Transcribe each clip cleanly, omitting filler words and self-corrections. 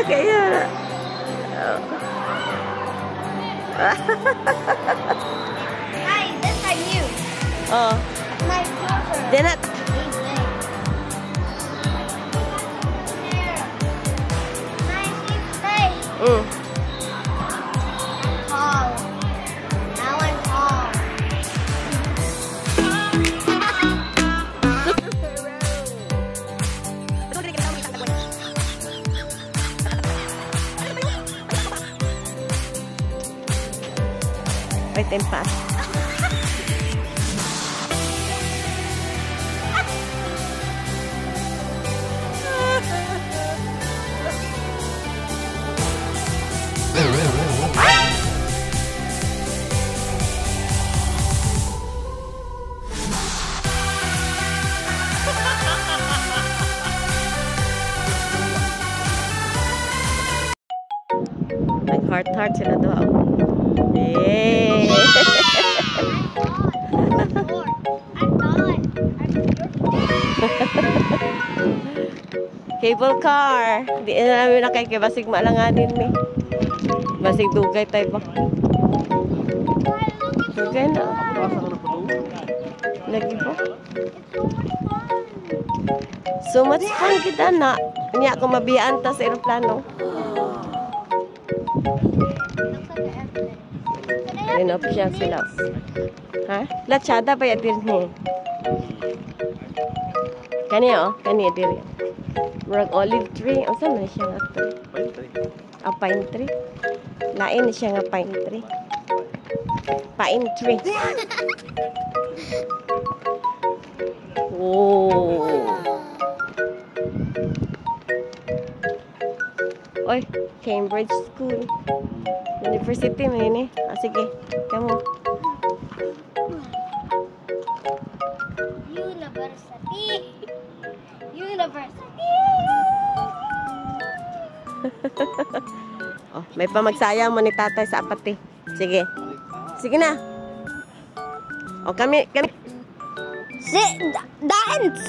kaya. Guys, this I knew. Oh. My brother. Janet. Mm. Tall. Now I'm tall. May tempas. Nag-heart-heart sila doon. Yay! Cable car. Di na namin nakikibasig malanganin ni. Basig dugay tayo ba? Dugay na. Lagi ba? So much fun kita na. Niya ako mabiyaan ta sa aeroplano. Enough siya sila. Ha? Lachada pa yatir ni. Kani oh, kani yatir. Murag olive tree. Ang saan na siya nga ito? Pine tree. Ah, pine tree. Lain siya nga pine tree. Pine tree. Oh. Oy, Cambridge School. University mo yun eh. Ah, sige. Kamu. University. University. Oh, may pamagsaya mo ni tatay sa apati. Sige. Sige na. Oh, kami. Dance. Dance.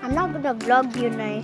I'm not gonna vlog you now.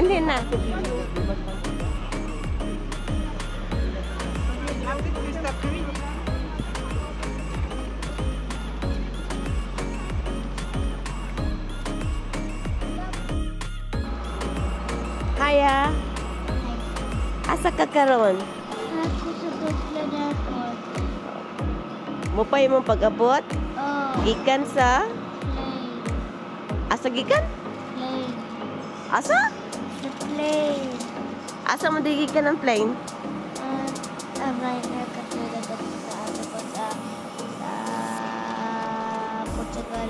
Hindi na. Kaya, asa ka karon? Ako sa Butla Airport. Mupay mong pag-abot? Oh, Gikan sa? plane. Asa gikan? Plane. Asa? The plane. Asa mo di gikan ng plane? Minor katulad ako sa Portugal.